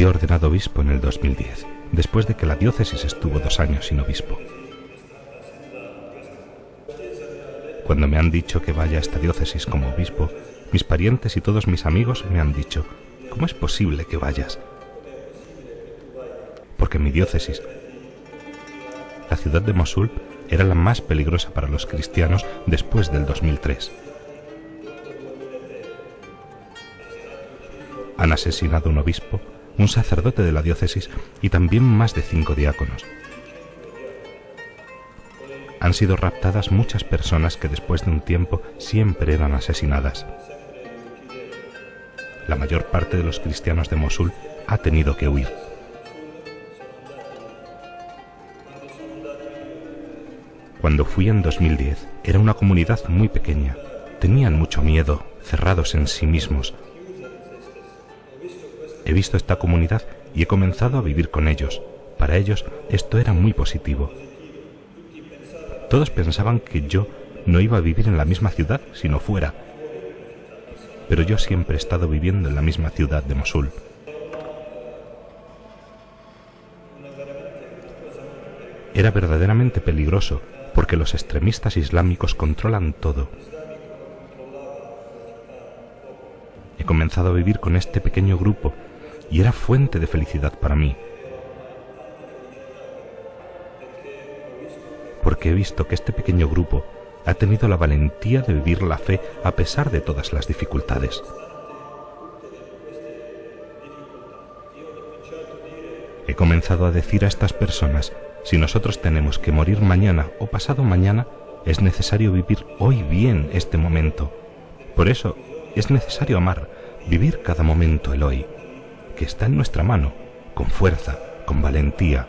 Fui ordenado obispo en el 2010, después de que la diócesis estuvo 2 años sin obispo. Cuando me han dicho que vaya a esta diócesis como obispo, mis parientes y todos mis amigos me han dicho: ¿cómo es posible que vayas? Porque mi diócesis, la ciudad de Mosul, era la más peligrosa para los cristianos después del 2003. Han asesinado a un obispo, un sacerdote de la diócesis y también más de 5 diáconos. Han sido raptadas muchas personas que después de un tiempo siempre eran asesinadas. La mayor parte de los cristianos de Mosul ha tenido que huir. Cuando fui en 2010, era una comunidad muy pequeña. Tenían mucho miedo, cerrados en sí mismos. He visto esta comunidad y he comenzado a vivir con ellos. Para ellos esto era muy positivo. Todos pensaban que yo no iba a vivir en la misma ciudad sino fuera. Pero yo siempre he estado viviendo en la misma ciudad de Mosul. Era verdaderamente peligroso porque los extremistas islámicos controlan todo. He comenzado a vivir con este pequeño grupo y era fuente de felicidad para mí. Porque he visto que este pequeño grupo ha tenido la valentía de vivir la fe a pesar de todas las dificultades. He comenzado a decir a estas personas: si nosotros tenemos que morir mañana o pasado mañana, es necesario vivir hoy bien este momento. Por eso es necesario amar, vivir cada momento el hoy, que está en nuestra mano, con fuerza, con valentía.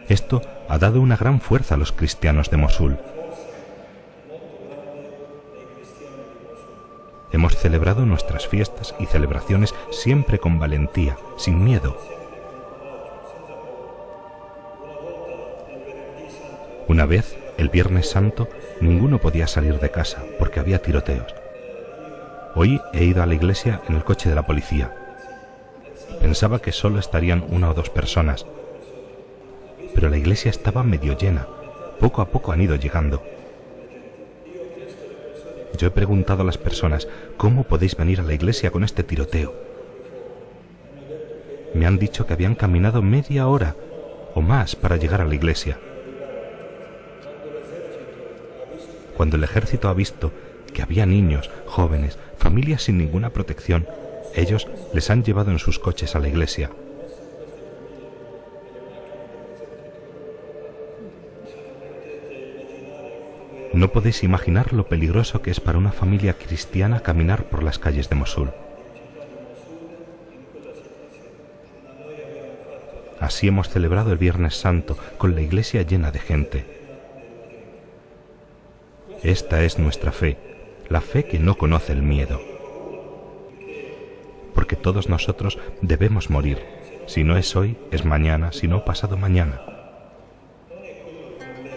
Esto ha dado una gran fuerza a los cristianos de Mosul. Hemos celebrado nuestras fiestas y celebraciones siempre con valentía, sin miedo. Una vez, el Viernes Santo, ninguno podía salir de casa porque había tiroteos. Hoy he ido a la iglesia en el coche de la policía. Pensaba que solo estarían 1 o 2 personas, pero la iglesia estaba medio llena. Poco a poco han ido llegando. Yo he preguntado a las personas: ¿cómo podéis venir a la iglesia con este tiroteo? Me han dicho que habían caminado media hora o más para llegar a la iglesia. Cuando el ejército ha visto que había niños, jóvenes, familias sin ninguna protección, ellos les han llevado en sus coches a la iglesia. No podéis imaginar lo peligroso que es para una familia cristiana caminar por las calles de Mosul. Así hemos celebrado el Viernes Santo, con la iglesia llena de gente. Esta es nuestra fe, la fe que no conoce el miedo. Porque todos nosotros debemos morir. Si no es hoy, es mañana, si no, pasado mañana.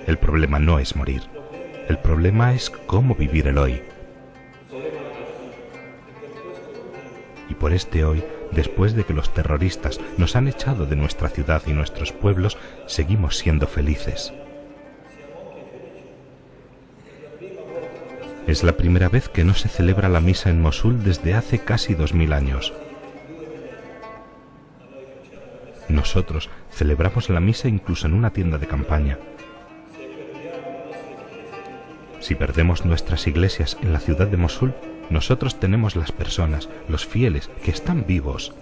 El problema no es morir. El problema es cómo vivir el hoy. Y por este hoy, después de que los terroristas nos han echado de nuestra ciudad y nuestros pueblos, seguimos siendo felices. Es la primera vez que no se celebra la misa en Mosul desde hace casi 2000 años. Nosotros celebramos la misa incluso en una tienda de campaña. Si perdemos nuestras iglesias en la ciudad de Mosul, nosotros tenemos las personas, los fieles, que están vivos.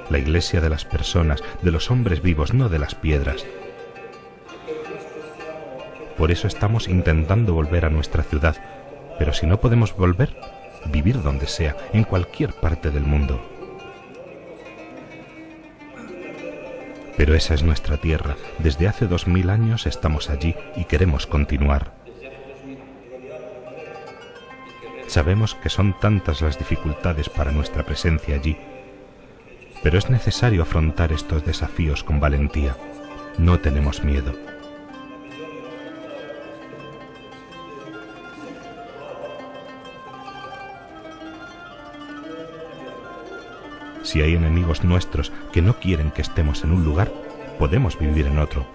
La iglesia de las personas, de los hombres vivos, no de las piedras. Por eso estamos intentando volver a nuestra ciudad, pero si no podemos volver, vivir donde sea, en cualquier parte del mundo. Pero esa es nuestra tierra. Desde hace 2000 años estamos allí y queremos continuar. Sabemos que son tantas las dificultades para nuestra presencia allí, pero es necesario afrontar estos desafíos con valentía. No tenemos miedo. Si hay enemigos nuestros que no quieren que estemos en un lugar, podemos vivir en otro.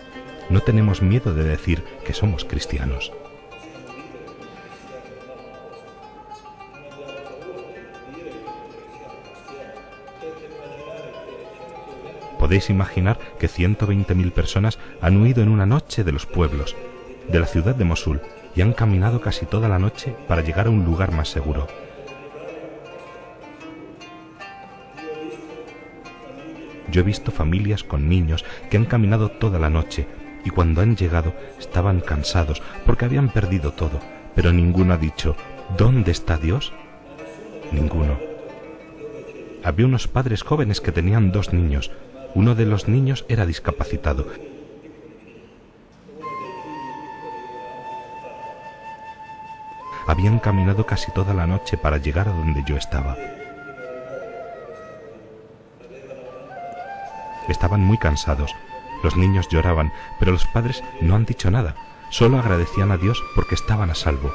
No tenemos miedo de decir que somos cristianos. Podéis imaginar que 120.000 personas han huido en una noche de los pueblos, de la ciudad de Mosul, y han caminado casi toda la noche para llegar a un lugar más seguro. Yo he visto familias con niños que han caminado toda la noche y cuando han llegado estaban cansados porque habían perdido todo, pero ninguno ha dicho ¿dónde está Dios? Ninguno. Había unos padres jóvenes que tenían 2 niños. Uno de los niños era discapacitado. Habían caminado casi toda la noche para llegar a donde yo estaba. Estaban muy cansados. Los niños lloraban, pero los padres no han dicho nada. Solo agradecían a Dios porque estaban a salvo.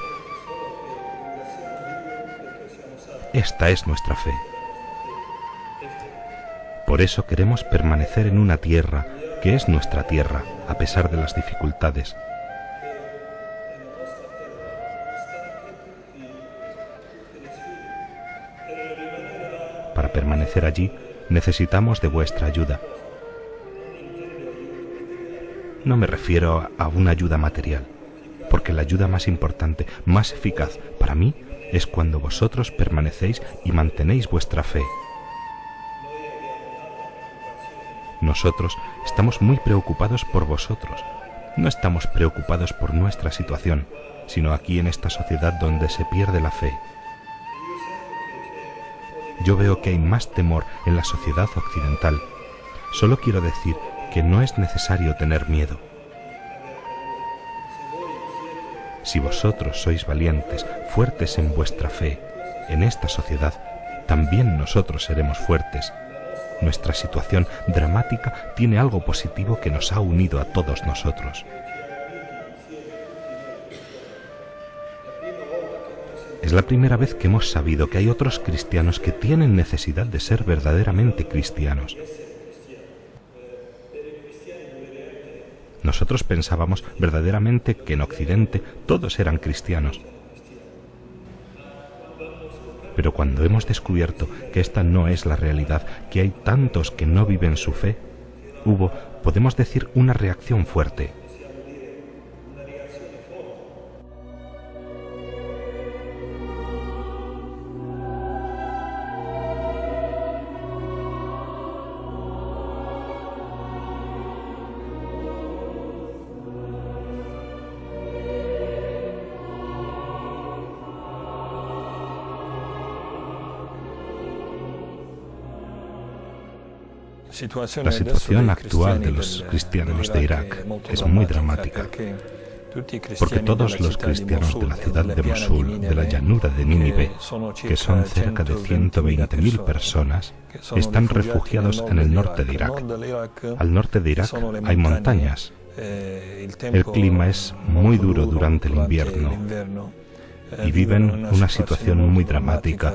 Esta es nuestra fe. Por eso queremos permanecer en una tierra que es nuestra tierra, a pesar de las dificultades. Para permanecer allí, necesitamos de vuestra ayuda. No me refiero a una ayuda material, porque la ayuda más importante, más eficaz para mí, es cuando vosotros permanecéis y mantenéis vuestra fe. Nosotros estamos muy preocupados por vosotros. No estamos preocupados por nuestra situación, sino aquí en esta sociedad donde se pierde la fe. Yo veo que hay más temor en la sociedad occidental. Solo quiero decir que no es necesario tener miedo. Si vosotros sois valientes, fuertes en vuestra fe, en esta sociedad, también nosotros seremos fuertes. Nuestra situación dramática tiene algo positivo que nos ha unido a todos nosotros. Es la primera vez que hemos sabido que hay otros cristianos que tienen necesidad de ser verdaderamente cristianos. Nosotros pensábamos verdaderamente que en Occidente todos eran cristianos. Pero cuando hemos descubierto que esta no es la realidad, que hay tantos que no viven su fe, hubo, podemos decir, una reacción fuerte. La situación actual de los cristianos de Irak es muy dramática, porque todos los cristianos de la ciudad de Mosul, de la llanura de Nínive, que son cerca de 120.000 personas, están refugiados en el norte de Irak. Al norte de Irak hay montañas. El clima es muy duro durante el invierno y viven una situación muy dramática.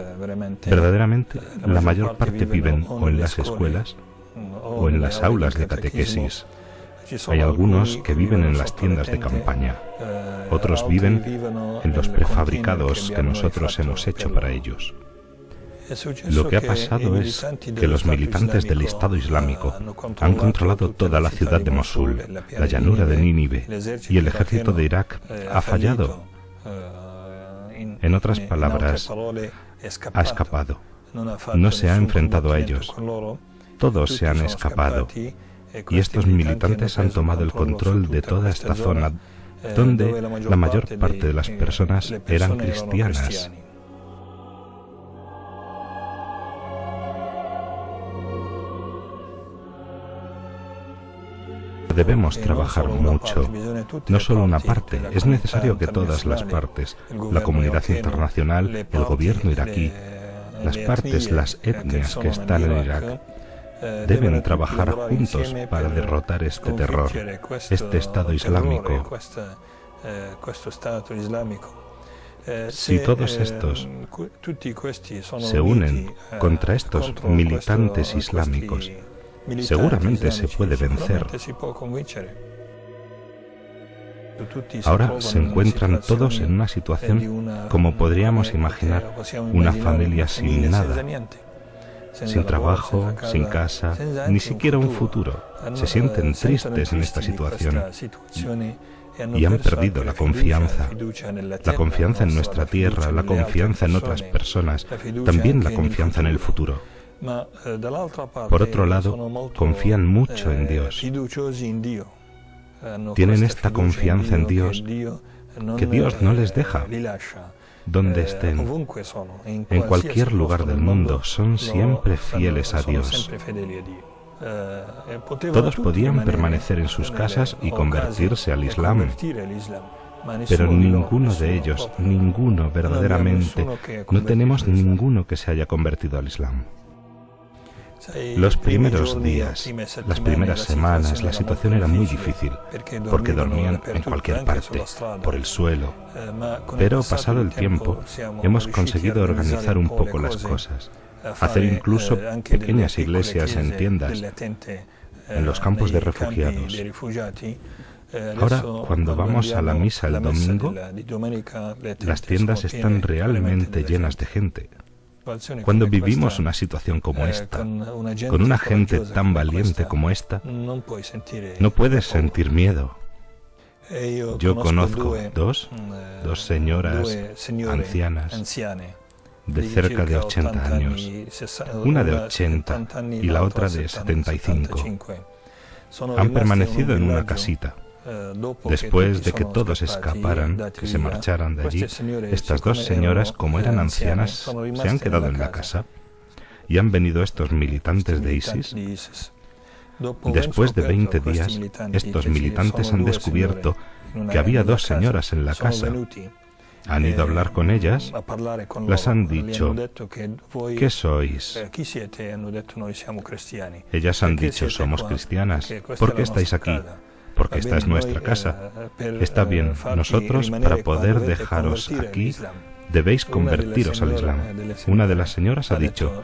Verdaderamente, la mayor parte viven o en las escuelas o en las aulas de catequesis. Hay algunos que viven en las tiendas de campaña. Otros viven en los prefabricados que nosotros hemos hecho para ellos. Lo que ha pasado es que los militantes del Estado Islámico han controlado toda la ciudad de Mosul, la llanura de Nínive, y el ejército de Irak ha fallado. En otras palabras, ha escapado. No se ha enfrentado a ellos. Todos se han escapado. Y estos militantes han tomado el control de toda esta zona, donde la mayor parte de las personas eran cristianas. Debemos trabajar mucho, no solo una parte, es necesario que todas las partes, la comunidad internacional, el gobierno iraquí, las partes, las etnias que están en Irak, deben trabajar juntos para derrotar este terror, este Estado Islámico. Si todos estos se unen contra estos militantes islámicos, seguramente se puede vencer. Ahora se encuentran todos en una situación como podríamos imaginar una familia sin nada, sin trabajo, sin casa, ni siquiera un futuro. Se sienten tristes en esta situación y han perdido la confianza en nuestra tierra, la confianza en otras personas, también la confianza en el futuro. Por otro lado, confían mucho en Dios. Tienen esta confianza en Dios que Dios no les deja. Donde estén, en cualquier lugar del mundo, son siempre fieles a Dios. Todos podían permanecer en sus casas y convertirse al Islam, pero ninguno de ellos, ninguno verdaderamente, no tenemos ninguno que se haya convertido al Islam. Los primeros días, las primeras semanas, la situación era muy difícil, porque dormían en cualquier parte, por el suelo. Pero pasado el tiempo, hemos conseguido organizar un poco las cosas, hacer incluso pequeñas iglesias en tiendas, en los campos de refugiados. Ahora, cuando vamos a la misa el domingo, las tiendas están realmente llenas de gente. Cuando vivimos una situación como esta, con una gente tan valiente como esta, no puedes sentir miedo. Yo conozco dos señoras ancianas de cerca de 80 años, una de 80 y la otra de 75. Han permanecido en una casita. Después de que todos escaparan, que se marcharan de allí, estas dos señoras, como eran ancianas, se han quedado en la casa y han venido estos militantes de ISIS. Después de 20 días, estos militantes han descubierto que había dos señoras en la casa. Han ido a hablar con ellas, las han dicho: ¿qué sois? Ellas han dicho: somos cristianas. ¿Por qué estáis aquí? Porque esta es nuestra casa. Está bien, nosotros, para poder dejaros aquí, debéis convertiros al Islam. Una de las señoras ha dicho: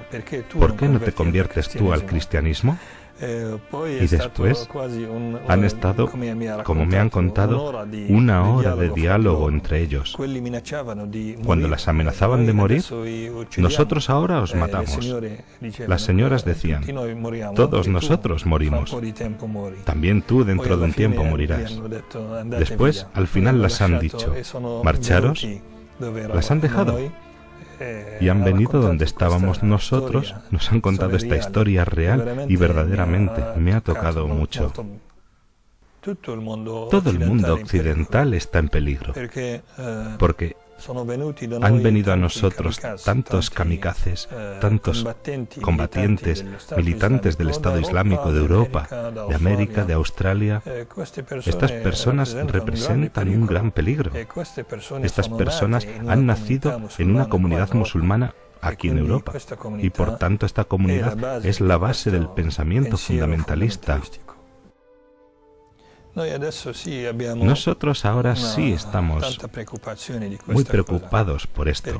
¿por qué no te conviertes tú al cristianismo? Y después han estado, como me han contado, una hora de diálogo entre ellos. Cuando las amenazaban de morir: nosotros ahora os matamos. Las señoras decían: todos nosotros morimos. También tú dentro de un tiempo morirás. Después, al final las han dicho: marcharos. Las han dejado y han venido donde estábamos nosotros, nos han contado esta historia real y verdaderamente me ha tocado mucho. Todo el mundo occidental está en peligro, porque han venido a nosotros tantos kamikazes, tantos combatientes, militantes del Estado Islámico de Europa, de América, de Australia. Estas personas representan un gran peligro. Estas personas han nacido en una comunidad musulmana aquí en Europa y por tanto esta comunidad es la base del pensamiento fundamentalista. Nosotros ahora sí estamos muy preocupados por esto,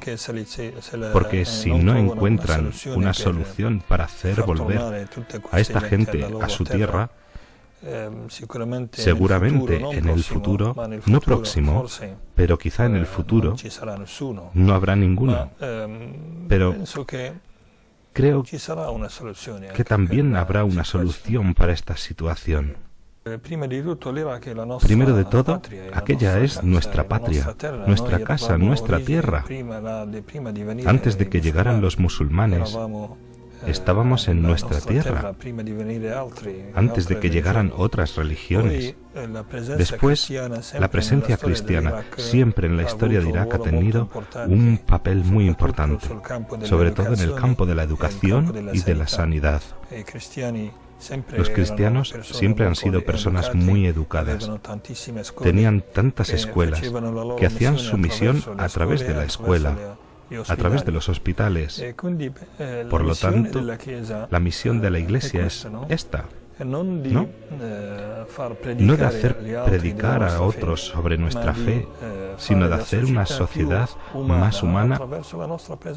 porque si no encuentran una solución para hacer volver a esta gente a su tierra, seguramente en el futuro, no próximo, pero quizá en el futuro, no habrá ninguno. Pero creo que también habrá una solución para esta situación. Primero de todo, aquella es nuestra patria, nuestra casa, nuestra tierra. Antes de que llegaran los musulmanes, estábamos en nuestra tierra. Antes de que llegaran otras religiones. Después, la presencia cristiana siempre en la historia de Irak ha tenido un papel muy importante, sobre todo en el campo de la educación y de la sanidad. Los cristianos siempre han sido personas muy educadas. Tenían tantas escuelas que hacían su misión a través de la escuela, a través de los hospitales. Por lo tanto, la misión de la Iglesia es esta, ¿no? no de hacer predicar a otros sobre nuestra fe, sino de hacer una sociedad más humana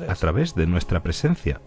a través de nuestra presencia.